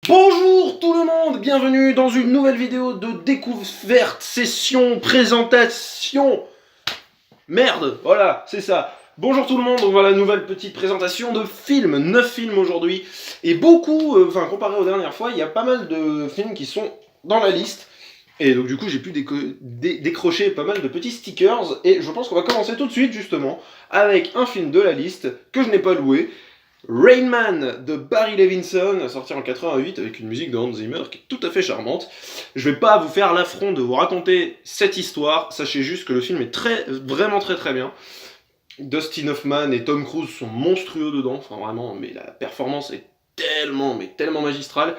Bonjour tout le monde, bienvenue dans une nouvelle vidéo de découverte, session, présentation. Merde, voilà, c'est ça. Bonjour tout le monde, donc voilà, nouvelle petite présentation de films, 9 films aujourd'hui. Et beaucoup, comparé aux dernières fois, il y a pas mal de films qui sont dans la liste. Et donc du coup j'ai pu décrocher pas mal de petits stickers. Et je pense qu'on va commencer tout de suite justement avec un film de la liste que je n'ai pas loué. Rain Man de Barry Levinson, sorti en 88 avec une musique de Hans Zimmer qui est tout à fait charmante. Je vais pas vous faire l'affront de vous raconter cette histoire, sachez juste que le film est vraiment très bien. Dustin Hoffman et Tom Cruise sont monstrueux dedans, enfin vraiment, mais la performance est tellement magistrale.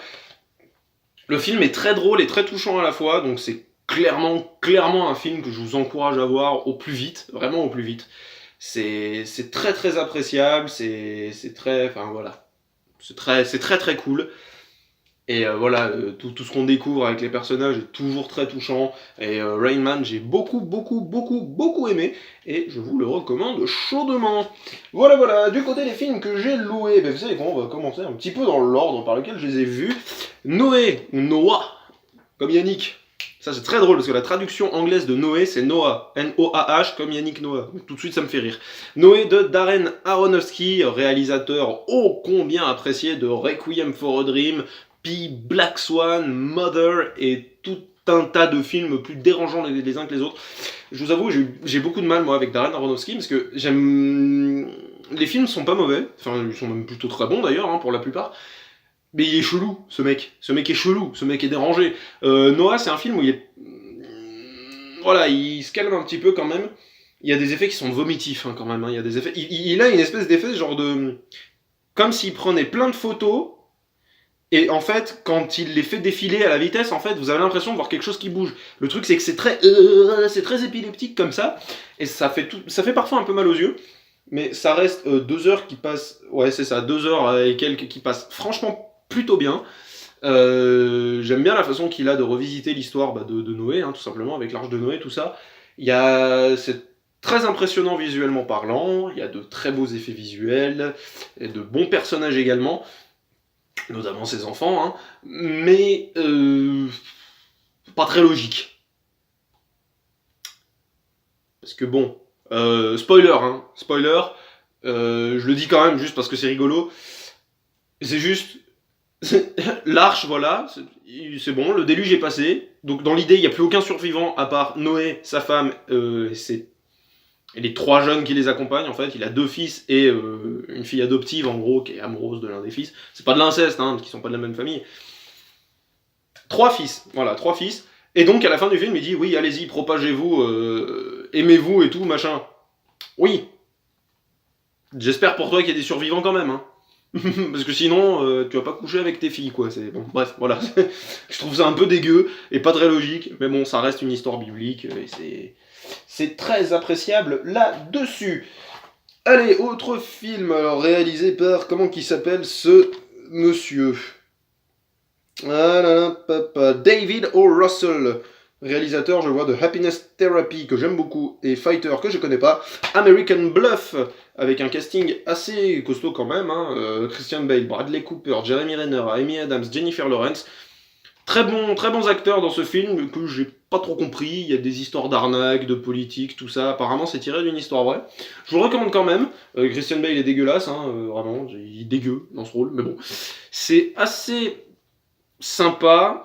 Le film est très drôle et très touchant à la fois, donc c'est clairement un film que je vous encourage à voir au plus vite, vraiment au plus vite. C'est très appréciable, c'est très, enfin voilà, c'est très cool. Et voilà, tout ce qu'on découvre avec les personnages est toujours très touchant. Et Rain Man, j'ai beaucoup aimé. Et je vous le recommande chaudement. Voilà, du côté des films que j'ai loués, ben vous savez quoi, on va commencer un petit peu dans l'ordre par lequel je les ai vus. Noah, comme Yannick. Ça c'est très drôle parce que la traduction anglaise de Noé c'est Noah, N-O-A-H comme Yannick Noah. Tout de suite ça me fait rire. Noé de Darren Aronofsky, réalisateur ô combien apprécié de Requiem for a Dream, Pi, Black Swan, Mother et tout un tas de films plus dérangeants les uns que les autres. Je vous avoue, j'ai beaucoup de mal moi avec Darren Aronofsky parce que j'aime... Les films sont pas mauvais, enfin ils sont même plutôt très bons d'ailleurs hein, pour la plupart. Mais il est chelou, ce mec. Ce mec est chelou, ce mec est dérangé. Noah, c'est un film où il est... Voilà, il se calme un petit peu quand même. Il y a des effets qui sont vomitifs hein, quand même. Hein. Il y a des effets... il a une espèce d'effet genre de... Comme s'il prenait plein de photos, et en fait, quand il les fait défiler à la vitesse, en fait, vous avez l'impression de voir quelque chose qui bouge. Le truc, c'est que c'est très épileptique comme ça, et ça fait parfois un peu mal aux yeux. Mais ça reste 2 heures qui passent... Ouais, c'est ça, 2 heures et quelques qui passent franchement plutôt bien. J'aime bien la façon qu'il a de revisiter l'histoire de Noé, hein, tout simplement, avec l'Arche de Noé, tout ça. C'est très impressionnant visuellement parlant, il y a de très beaux effets visuels, et de bons personnages également, notamment ses enfants, hein, mais pas très logique. Parce que bon, spoiler, je le dis quand même juste parce que c'est rigolo, c'est juste... L'arche, voilà, c'est bon, le déluge est passé. Donc dans l'idée, il n'y a plus aucun survivant à part Noé, sa femme, et les 3 jeunes qui les accompagnent. En fait, il a 2 fils et une fille adoptive, en gros, qui est amoureuse de l'un des fils. C'est pas de l'inceste, hein, parce qu'ils sont pas de la même famille. 3 fils, voilà, 3 fils. Et donc à la fin du film, il dit oui, allez-y, propagez-vous, aimez-vous et tout, machin. Oui. J'espère pour toi qu'il y a des survivants quand même, hein. Parce que sinon, tu vas pas coucher avec tes filles, quoi. Bon, bref, voilà. Je trouve ça un peu dégueu et pas très logique, mais bon, ça reste une histoire biblique et c'est très appréciable là-dessus. Allez, autre film alors, réalisé par, comment qu'il s'appelle ce monsieur David O. Russell. Réalisateur, je vois, de Happiness Therapy, que j'aime beaucoup, et Fighter, que je connais pas. American Bluff, avec un casting assez costaud quand même. Hein. Christian Bale, Bradley Cooper, Jeremy Renner, Amy Adams, Jennifer Lawrence. Très bons acteurs dans ce film, que j'ai pas trop compris. Il y a des histoires d'arnaque, de politique, tout ça. Apparemment, c'est tiré d'une histoire vraie. Je vous le recommande quand même. Christian Bale est dégueulasse, hein, vraiment. Il est dégueu dans ce rôle, mais bon. C'est assez sympa.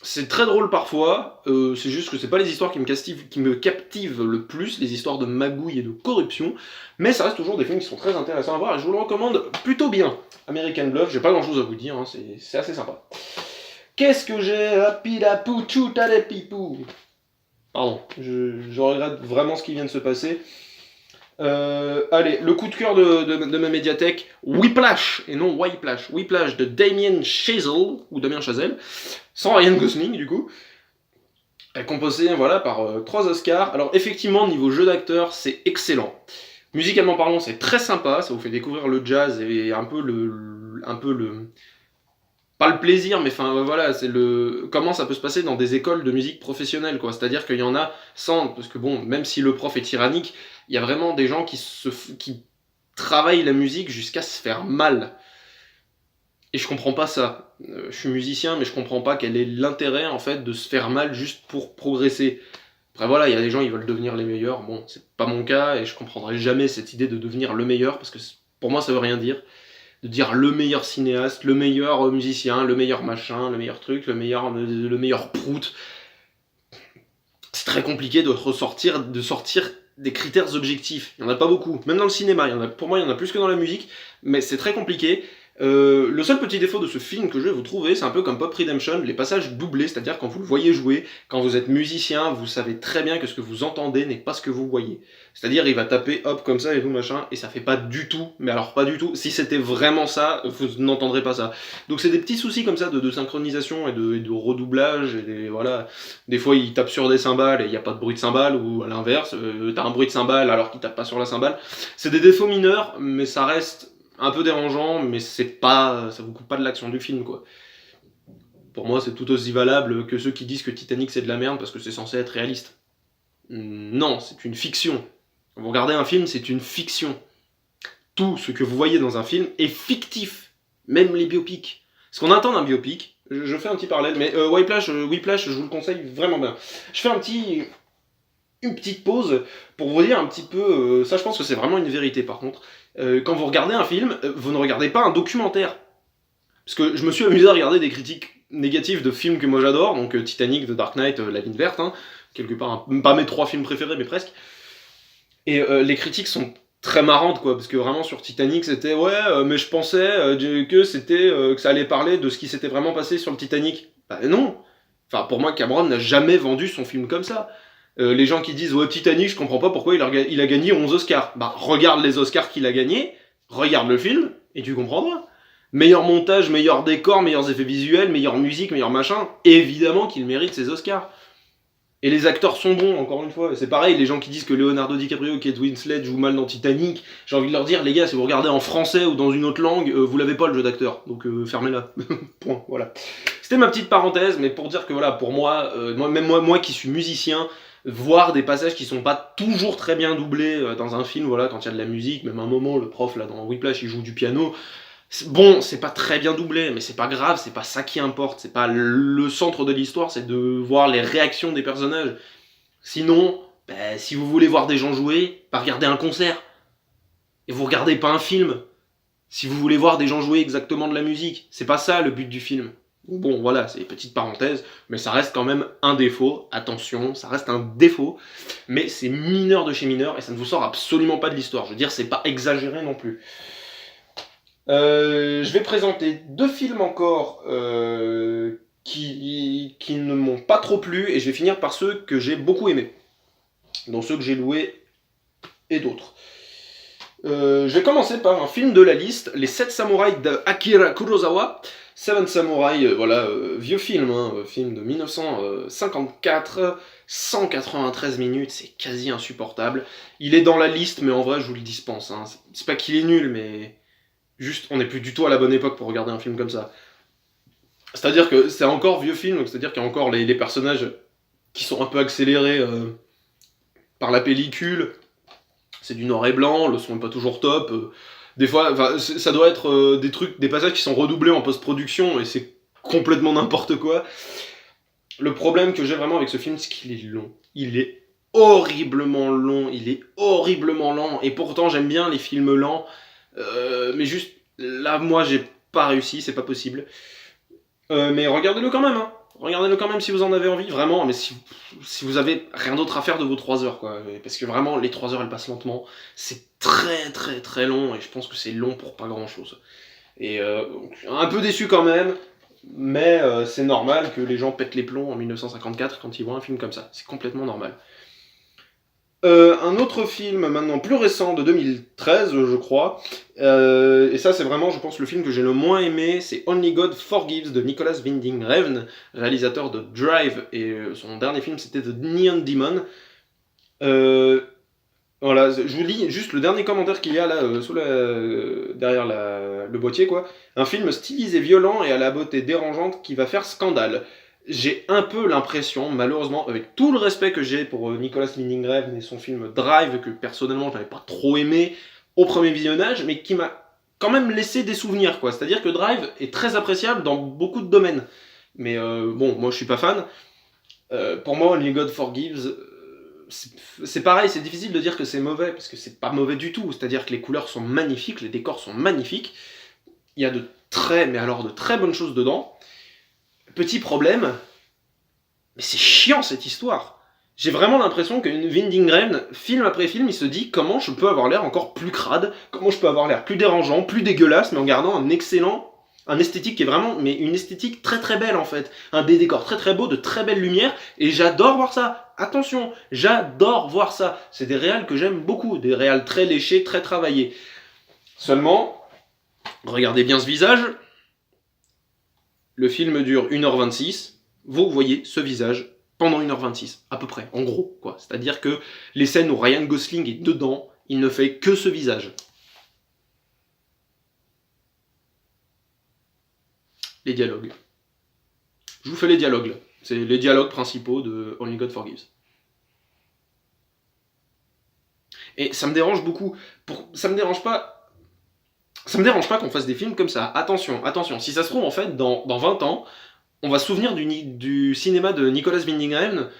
C'est très drôle parfois, c'est juste que c'est pas les histoires qui me captivent le plus, les histoires de magouille et de corruption, mais ça reste toujours des films qui sont très intéressants à voir et je vous le recommande plutôt bien. American Bluff, j'ai pas grand chose à vous dire, hein, c'est assez sympa. Qu'est-ce que j'ai? Pardon, je regrette vraiment ce qui vient de se passer. Allez, le coup de cœur de ma médiathèque, Whiplash, et non Whiplash, Whiplash de Damien Chazelle, sans Ryan Gosling du coup, composé voilà, par 3 Oscars. Alors effectivement, niveau jeu d'acteur, c'est excellent. Musicalement parlant, c'est très sympa, ça vous fait découvrir le jazz et un peu le pas le plaisir, mais enfin voilà, c'est comment ça peut se passer dans des écoles de musique professionnelles, quoi. C'est-à-dire qu'il y en a parce que bon, même si le prof est tyrannique, il y a vraiment des gens qui travaillent la musique jusqu'à se faire mal. Et je comprends pas ça. je suis musicien, mais je comprends pas quel est l'intérêt en fait de se faire mal juste pour progresser. Après voilà, il y a des gens, ils veulent devenir les meilleurs. Bon, c'est pas mon cas et je comprendrai jamais cette idée de devenir le meilleur parce que pour moi ça veut rien dire. De dire le meilleur cinéaste, le meilleur musicien, le meilleur machin, le meilleur truc, le meilleur prout. C'est très compliqué de sortir des critères objectifs. Il n'y en a pas beaucoup. Même dans le cinéma, pour moi il y en a plus que dans la musique, mais c'est très compliqué. Le seul petit défaut de ce film que je vais vous trouver, c'est un peu comme Pop Redemption, les passages doublés, c'est-à-dire quand vous le voyez jouer, quand vous êtes musicien, vous savez très bien que ce que vous entendez n'est pas ce que vous voyez. C'est-à-dire il va taper hop comme ça et tout machin, et ça fait pas du tout, mais alors pas du tout, si c'était vraiment ça, vous n'entendrez pas ça. Donc c'est des petits soucis comme ça de synchronisation et de redoublage, et voilà. Des fois il tape sur des cymbales et il n'y a pas de bruit de cymbales, ou à l'inverse, t'as un bruit de cymbale alors qu'il tape pas sur la cymbale. C'est des défauts mineurs, mais ça reste un peu dérangeant, mais c'est pas, ça vous coupe pas de l'action du film, quoi. Pour moi, c'est tout aussi valable que ceux qui disent que Titanic c'est de la merde parce que c'est censé être réaliste. Non, c'est une fiction. Quand vous regardez un film, c'est une fiction. Tout ce que vous voyez dans un film est fictif, même les biopics. Ce qu'on attend d'un biopic, je fais un petit parallèle, mais Whiplash, je vous le conseille vraiment bien. Je fais une petite pause pour vous dire un petit peu, ça je pense que c'est vraiment une vérité par contre, quand vous regardez un film, vous ne regardez pas un documentaire. Parce que je me suis amusé à regarder des critiques négatives de films que moi j'adore, donc Titanic, The Dark Knight, La Ligne Verte, hein, quelque part, pas mes 3 films préférés, mais presque. Et les critiques sont très marrantes, quoi, parce que vraiment sur Titanic c'était ouais, mais je pensais que ça allait parler de ce qui s'était vraiment passé sur le Titanic. Bah non. Enfin, pour moi, Cameron n'a jamais vendu son film comme ça. Les gens qui disent ouais, Titanic, je comprends pas pourquoi il a gagné 11 Oscars. Bah regarde les Oscars qu'il a gagnés, regarde le film et tu comprendras. Meilleur montage, meilleur décor, meilleurs effets visuels, meilleure musique, meilleur machin, évidemment qu'il mérite ses Oscars. Et les acteurs sont bons, encore une fois. C'est pareil, les gens qui disent que Leonardo DiCaprio, Kate Winslet jouent mal dans Titanic, j'ai envie de leur dire, les gars, si vous regardez en français ou dans une autre langue, vous l'avez pas le jeu d'acteur. Donc fermez-la. Point, voilà. C'était ma petite parenthèse, mais pour dire que voilà, pour moi, moi qui suis musicien, voir des passages qui sont pas toujours très bien doublés dans un film, voilà, quand il y a de la musique, même un moment, le prof là dans Whiplash il joue du piano. Bon, c'est pas très bien doublé, mais c'est pas grave, c'est pas ça qui importe, c'est pas le centre de l'histoire, c'est de voir les réactions des personnages. Sinon, si vous voulez voir des gens jouer, regardez un concert. Et vous regardez pas un film. Si vous voulez voir des gens jouer exactement de la musique, c'est pas ça le but du film. Bon, voilà, c'est une petite parenthèse, mais ça reste quand même un défaut. Attention, ça reste un défaut, mais c'est mineur de chez mineur et ça ne vous sort absolument pas de l'histoire. Je veux dire, c'est pas exagéré non plus. Je vais présenter 2 films encore qui ne m'ont pas trop plu et je vais finir par ceux que j'ai beaucoup aimés, dont ceux que j'ai loués et d'autres. Je vais commencer par un film de la liste, Les 7 samouraïs d'Akira Kurosawa. Seven Samurai, voilà, vieux film, hein, film de 1954, 193 minutes, c'est quasi insupportable. Il est dans la liste, mais en vrai, je vous le dispense. Hein. C'est pas qu'il est nul, mais juste, on n'est plus du tout à la bonne époque pour regarder un film comme ça. C'est-à-dire que c'est encore vieux film, c'est-à-dire qu'il y a encore les personnages qui sont un peu accélérés par la pellicule. C'est du noir et blanc, le son n'est pas toujours top. Des fois, ça doit être des passages qui sont redoublés en post-production, et c'est complètement n'importe quoi. Le problème que j'ai vraiment avec ce film, c'est qu'il est long. Il est horriblement long, il est horriblement lent, et pourtant j'aime bien les films lents, mais juste, là, moi, j'ai pas réussi, c'est pas possible. Mais regardez-le quand même, hein. Regardez-le quand même si vous en avez envie, vraiment, mais si vous avez rien d'autre à faire de vos 3 heures, quoi. Parce que vraiment, les 3 heures, elles passent lentement. C'est très très très long, et je pense que c'est long pour pas grand-chose. Et un peu déçu quand même, mais c'est normal que les gens pètent les plombs en 1954 quand ils voient un film comme ça. C'est complètement normal. Un autre film maintenant plus récent de 2013 je crois, et ça c'est vraiment je pense le film que j'ai le moins aimé, c'est Only God Forgives de Nicolas Winding Refn, réalisateur de Drive, et son dernier film c'était The Neon Demon. Voilà, je vous lis juste le dernier commentaire qu'il y a là derrière le boîtier quoi. Un film stylisé violent et à la beauté dérangeante qui va faire scandale. J'ai un peu l'impression, malheureusement, avec tout le respect que j'ai pour Nicolas Winding Refn et son film Drive, que personnellement je n'avais pas trop aimé au premier visionnage, mais qui m'a quand même laissé des souvenirs, quoi. C'est-à-dire que Drive est très appréciable dans beaucoup de domaines. Mais bon, moi je suis pas fan. Pour moi, Only God Forgives, c'est pareil, c'est difficile de dire que c'est mauvais, parce que c'est pas mauvais du tout. C'est-à-dire que les couleurs sont magnifiques, les décors sont magnifiques. Il y a mais alors de très bonnes choses dedans. Petit problème, mais c'est chiant cette histoire. J'ai vraiment l'impression que Winding film après film, il se dit comment je peux avoir l'air encore plus crade, comment je peux avoir l'air plus dérangeant, plus dégueulasse, mais en gardant un esthétique qui est vraiment, mais une esthétique très très belle en fait. Des décors très très beaux, de très belles lumières, et j'adore voir ça. Attention, j'adore voir ça. C'est des réals que j'aime beaucoup, des réals très léchés, très travaillés. Seulement, regardez bien ce visage. Le film dure 1h26. Vous voyez ce visage pendant 1h26, à peu près, en gros, quoi. C'est-à-dire que les scènes où Ryan Gosling est dedans, il ne fait que ce visage. Les dialogues. Je vous fais les dialogues, là. C'est les dialogues principaux de Only God Forgives. Et ça me dérange beaucoup. Ça me dérange pas qu'on fasse des films comme ça. Attention, attention. Si ça se trouve, en fait, dans 20 ans, on va se souvenir du cinéma de Nicolas Winding Refn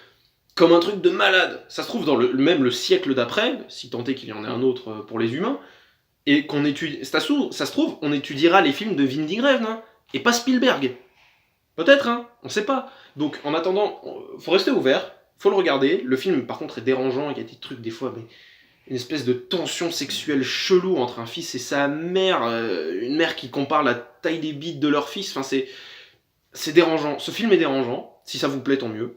comme un truc de malade. Ça se trouve dans même le siècle d'après, si tant est qu'il y en ait un autre pour les humains, et qu'on étudie... Ça se trouve, on étudiera les films de Winding Refn, hein, et pas Spielberg. Peut-être, hein, on sait pas. Donc, en attendant, faut rester ouvert, faut le regarder. Le film, par contre, est dérangeant, il y a des trucs, des fois, mais une espèce de tension sexuelle chelou entre un fils et sa mère, une mère qui compare la taille des bites de leur fils, enfin, c'est dérangeant. Ce film est dérangeant, si ça vous plaît, tant mieux.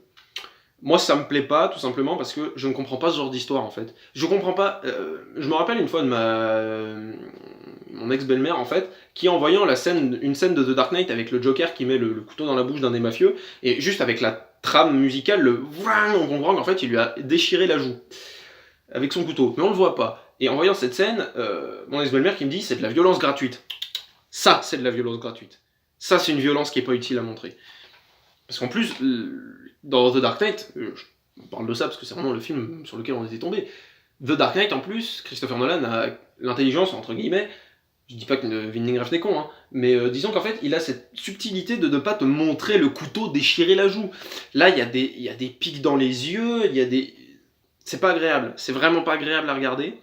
Moi, ça me plaît pas, tout simplement parce que je ne comprends pas ce genre d'histoire, en fait. Je comprends pas... je me rappelle une fois de mon ex-belle-mère, en fait, qui en voyant une scène de The Dark Knight avec le Joker qui met le couteau dans la bouche d'un des mafieux, et juste avec la trame musicale, on comprend qu'en fait, il lui a déchiré la joue avec son couteau, mais on le voit pas. Et en voyant cette scène, mon ex-belle-mère qui me dit, c'est de la violence gratuite. Ça, c'est de la violence gratuite. Ça, c'est une violence qui est pas utile à montrer. Parce qu'en plus, dans The Dark Knight, je parle de ça parce que c'est vraiment le film sur lequel on était tombé. The Dark Knight, en plus, Christopher Nolan a l'intelligence, entre guillemets, je dis pas que Winding Refn est con, hein, mais disons qu'en fait, il a cette subtilité de ne pas te montrer le couteau déchirer la joue. Là, il y a des pics dans les yeux, il y a des... C'est pas agréable, c'est vraiment pas agréable à regarder.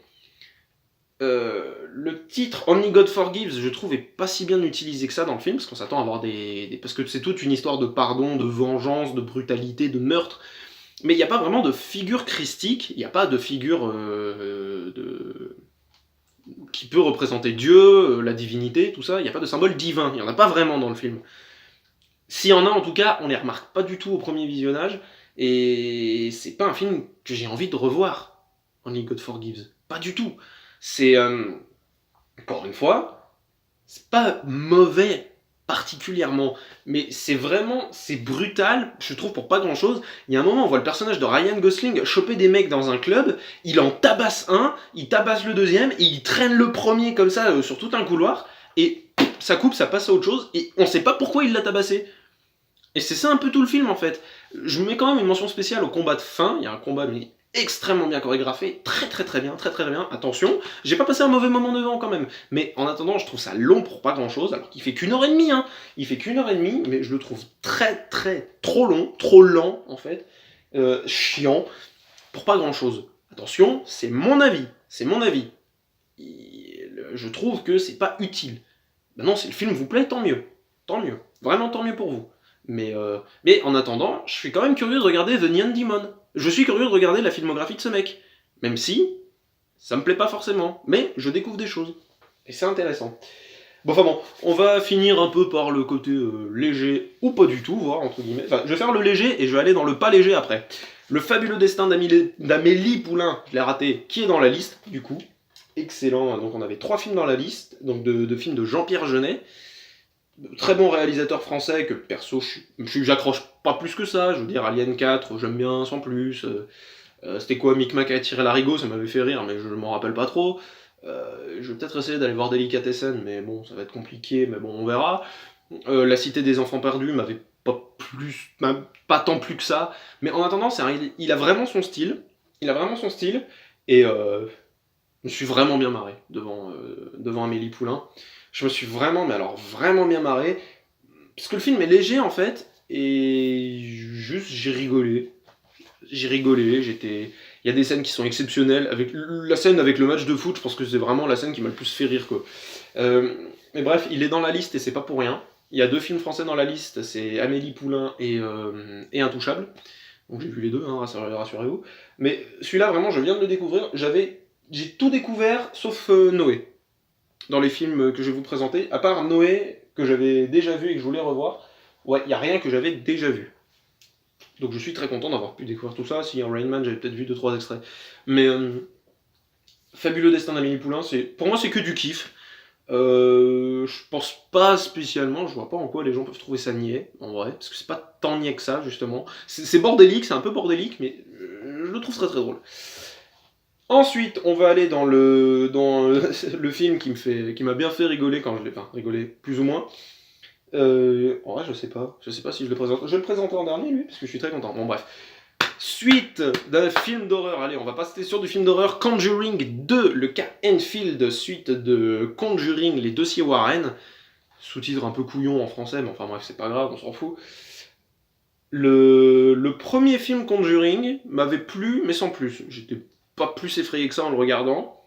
Le titre Only God Forgives, je trouve, est pas si bien utilisé que ça dans le film, parce qu'on s'attend à avoir parce que c'est toute une histoire de pardon, de vengeance, de brutalité, de meurtre, mais il n'y a pas vraiment de figure christique, il n'y a pas de figure qui peut représenter Dieu, la divinité, tout ça, il n'y a pas de symbole divin, il n'y en a pas vraiment dans le film. S'il y en a, en tout cas, on les remarque pas du tout au premier visionnage, et c'est pas un film que j'ai envie de revoir, Only God Forgives, pas du tout. C'est, encore une fois, c'est pas mauvais particulièrement, mais c'est brutal, je trouve, pour pas grand chose. Il y a un moment, on voit le personnage de Ryan Gosling choper des mecs dans un club, il en tabasse un, il tabasse le deuxième, et il traîne le premier comme ça sur tout un couloir, et ça coupe, ça passe à autre chose, et on sait pas pourquoi il l'a tabassé. Et c'est ça un peu tout le film en fait. Je mets quand même une mention spéciale au combat de fin, il y a un combat extrêmement bien chorégraphié, très bien, attention, j'ai pas passé un mauvais moment devant quand même, mais en attendant, je trouve ça long pour pas grand chose, alors qu'il fait qu'1h30, hein, il fait qu'1h30, mais je le trouve trop long, trop lent en fait, chiant, pour pas grand chose. Attention, c'est mon avis, je trouve que c'est pas utile. Maintenant, si le film vous plaît, tant mieux, vraiment tant mieux pour vous. Mais en attendant, je suis quand même curieux de regarder The Neon Demon. Je suis curieux de regarder la filmographie de ce mec. Même si, ça me plaît pas forcément. Mais je découvre des choses. Et c'est intéressant. Bon, enfin bon, on va finir un peu par le côté léger, ou pas du tout, voire entre guillemets. Enfin, je vais faire le léger et je vais aller dans le pas léger après. Le fabuleux destin d'Amélie Poulain, je l'ai raté, qui est dans la liste, du coup. Excellent, donc on avait 3 films dans la liste, donc de films de Jean-Pierre Jeunet. Très bon réalisateur français que perso j'accroche pas plus que ça, je veux dire Alien 4 j'aime bien sans plus, c'était quoi Micmac a tiré l'arigot, ça m'avait fait rire mais je m'en rappelle pas trop, je vais peut-être essayer d'aller voir Delicatessen mais bon ça va être compliqué mais bon on verra, La Cité des Enfants Perdus m'avait pas tant plus que ça, mais en attendant il a vraiment son style, et me suis vraiment bien marré devant Amélie Poulain. Je me suis vraiment, mais alors vraiment bien marré. Parce que le film est léger en fait, et juste j'ai rigolé. J'ai rigolé, j'étais. Il y a des scènes qui sont exceptionnelles. Avec la scène avec le match de foot, je pense que c'est vraiment la scène qui m'a le plus fait rire, quoi. Mais bref, il est dans la liste et c'est pas pour rien. Il y a 2 films français dans la liste, c'est Amélie Poulain et Intouchable. Donc j'ai vu les deux, hein, rassurez-vous. Mais celui-là, vraiment, je viens de le découvrir. J'ai tout découvert sauf Noé. Dans les films que je vais vous présenter, à part Noé, que j'avais déjà vu et que je voulais revoir, ouais, il n'y a rien que j'avais déjà vu. Donc je suis très content d'avoir pu découvrir tout ça. Si en Rain Man, j'avais peut-être vu 2-3 extraits. Mais Fabuleux Destin d'Amélie Poulain, pour moi, c'est que du kiff. Je pense pas spécialement, je vois pas en quoi les gens peuvent trouver ça niais, en vrai, parce que c'est pas tant niais que ça, justement. C'est bordélique, c'est un peu bordélique, mais je le trouve très très drôle. Ensuite, on va aller dans le film qui m'a bien fait rigoler quand je l'ai, enfin, rigoler plus ou moins. En vrai, je sais pas si je le présente. Je vais le présenter en dernier, lui, parce que je suis très content. Bon, bref. Suite d'un film d'horreur, allez, on va passer sur du film d'horreur, Conjuring 2, le cas Enfield, suite de Conjuring, les dossiers Warren, sous-titre un peu couillon en français, mais enfin bref, c'est pas grave, on s'en fout. Le premier film Conjuring m'avait plu, mais sans plus. J'étais pas plus effrayé que ça en le regardant.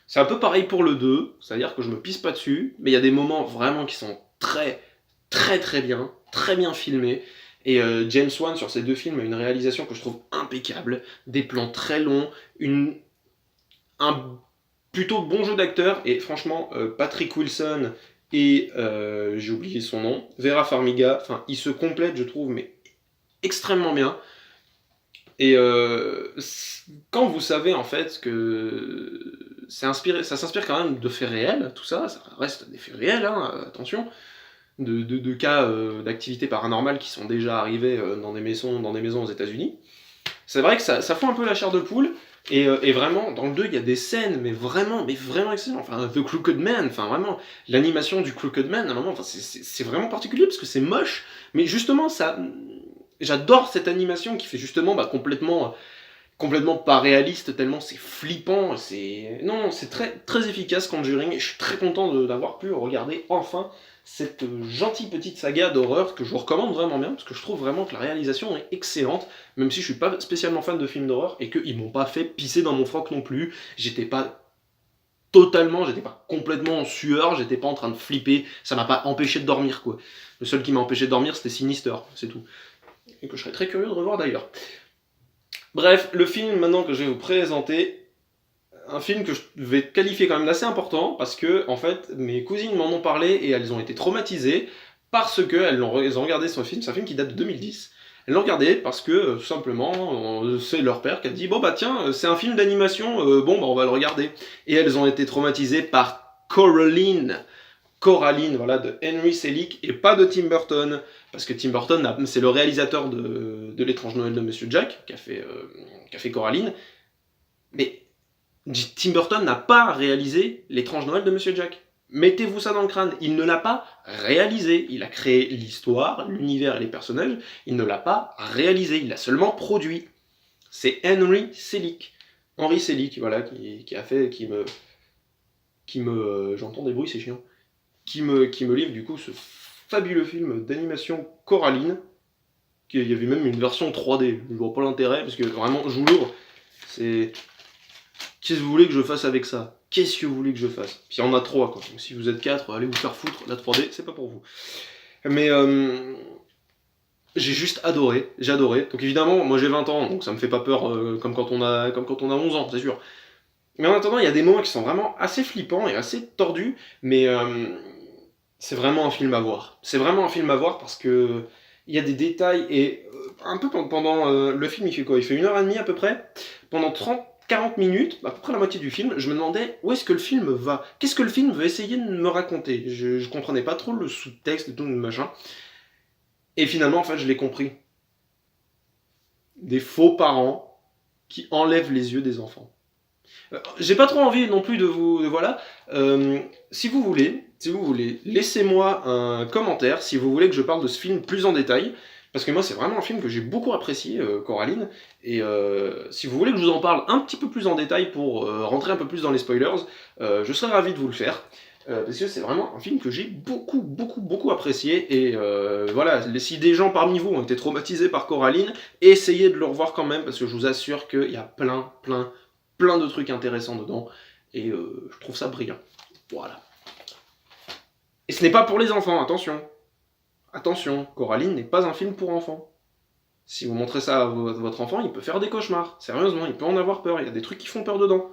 C'est un peu pareil pour le 2, c'est-à-dire que je me pisse pas dessus, mais il y a des moments vraiment qui sont très très bien filmés. Et James Wan sur ces 2 films a une réalisation que je trouve impeccable, des plans très longs, un plutôt bon jeu d'acteur, et franchement, Patrick Wilson et j'ai oublié son nom, Vera Farmiga, enfin ils se complètent je trouve, mais extrêmement bien. Et quand vous savez en fait que ça s'inspire quand même de faits réels, tout ça, ça reste des faits réels, hein, attention, de cas d'activités paranormales qui sont déjà arrivés dans des maisons aux États-Unis. C'est vrai que ça fout un peu la chair de poule, et vraiment, dans le 2, il y a des scènes, mais vraiment excellentes. Enfin, The Crooked Man, enfin vraiment, l'animation du Crooked Man, à un moment, enfin, c'est vraiment particulier parce que c'est moche, mais justement, j'adore cette animation qui fait justement complètement pas réaliste, tellement c'est flippant, non, c'est très, très efficace Conjuring, et je suis très content d'avoir pu regarder enfin cette gentille petite saga d'horreur que je vous recommande vraiment bien, parce que je trouve vraiment que la réalisation est excellente, même si je suis pas spécialement fan de films d'horreur, et qu'ils m'ont pas fait pisser dans mon froc non plus, j'étais pas complètement en sueur, j'étais pas en train de flipper, ça m'a pas empêché de dormir, quoi. Le seul qui m'a empêché de dormir, c'était Sinister, c'est tout. Et que je serais très curieux de revoir d'ailleurs. Bref, le film maintenant que je vais vous présenter, un film que je vais qualifier quand même d'assez important, parce que, en fait, mes cousines m'en ont parlé et elles ont été traumatisées parce qu'elles ont regardé ce film. C'est un film qui date de 2010. Elles l'ont regardé parce que, tout simplement, c'est leur père qui a dit « Bon bah tiens, c'est un film d'animation, bon bah on va le regarder ». Et elles ont été traumatisées par Coraline, voilà, de Henry Selick, et pas de Tim Burton. Parce que Tim Burton, c'est le réalisateur de L'étrange Noël de Monsieur Jack, qui a fait Coraline. Mais Tim Burton n'a pas réalisé L'étrange Noël de Monsieur Jack. Mettez-vous ça dans le crâne. Il ne l'a pas réalisé. Il a créé l'histoire, l'univers et les personnages. Il ne l'a pas réalisé. Il l'a seulement produit. C'est Henry Selick. Henry Selick, voilà, j'entends des bruits, c'est chiant. Qui me livre du coup ce fabuleux film d'animation Coraline. Il y avait même une version 3D. Je vois pas l'intérêt, parce que vraiment, je vous l'ouvre. Qu'est-ce que vous voulez que je fasse avec ça? Qu'est-ce que vous voulez que je fasse? Puis il y en a 3, quoi. Donc si vous êtes 4, allez vous faire foutre. La 3D, c'est pas pour vous. Mais j'ai juste adoré. J'ai adoré. Donc évidemment, moi j'ai 20 ans, donc ça me fait pas peur comme quand on a 11 ans, c'est sûr. Mais en attendant, il y a des moments qui sont vraiment assez flippants et assez tordus, mais c'est vraiment un film à voir. C'est vraiment un film à voir parce que il y a des détails, et un peu pendant le film, il fait quoi? Il fait 1h30 à peu près. Pendant 40 minutes, à peu près la moitié du film, je me demandais où est-ce que le film va. Qu'est-ce que le film veut essayer de me raconter? Je comprenais pas trop le sous-texte et tout le machin. Et finalement, en fait, je l'ai compris. Des faux parents qui enlèvent les yeux des enfants. J'ai pas trop envie non plus de vous... voilà. Si vous voulez, laissez-moi un commentaire si vous voulez que je parle de ce film plus en détail. Parce que moi, c'est vraiment un film que j'ai beaucoup apprécié, Coraline, et si vous voulez que je vous en parle un petit peu plus en détail pour rentrer un peu plus dans les spoilers, je serais ravi de vous le faire. Parce que c'est vraiment un film que j'ai beaucoup apprécié, et voilà, si des gens parmi vous ont été traumatisés par Coraline, essayez de le revoir quand même, parce que je vous assure qu'il y a plein de trucs intéressants dedans, et je trouve ça brillant. Voilà. Et ce n'est pas pour les enfants, attention. Attention, Coraline n'est pas un film pour enfants. Si vous montrez ça à votre enfant, il peut faire des cauchemars. Sérieusement, il peut en avoir peur, il y a des trucs qui font peur dedans.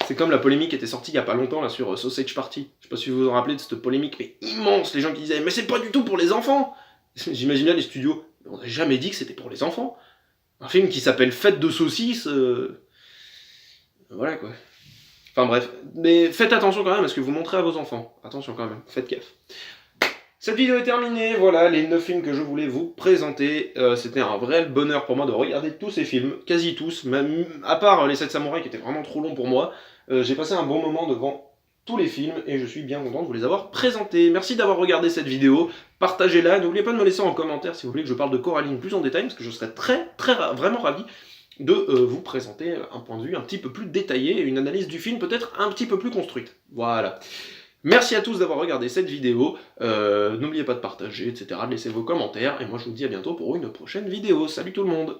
C'est comme la polémique qui était sortie il y a pas longtemps là sur Sausage Party. Je sais pas si vous vous en rappelez de cette polémique, mais immense, les gens qui disaient « Mais c'est pas du tout pour les enfants !» J'imagine là les studios, on n'a jamais dit que c'était pour les enfants. Un film qui s'appelle Fête de saucisses... Voilà quoi. Enfin bref, mais faites attention quand même à ce que vous montrez à vos enfants. Attention quand même, faites gaffe. Cette vidéo est terminée, voilà les 9 films que je voulais vous présenter. C'était un vrai bonheur pour moi de regarder tous ces films, quasi tous, même à part les 7 samouraïs qui étaient vraiment trop longs pour moi. J'ai passé un bon moment devant tous les films et je suis bien content de vous les avoir présentés. Merci d'avoir regardé cette vidéo, partagez-la, n'oubliez pas de me laisser en commentaire si vous voulez que je parle de Coraline plus en détail, parce que je serais vraiment ravi de vous présenter un point de vue un petit peu plus détaillé et une analyse du film peut-être un petit peu plus construite. Voilà. Merci à tous d'avoir regardé cette vidéo, n'oubliez pas de partager, etc., de laisser vos commentaires, et moi je vous dis à bientôt pour une prochaine vidéo. Salut tout le monde!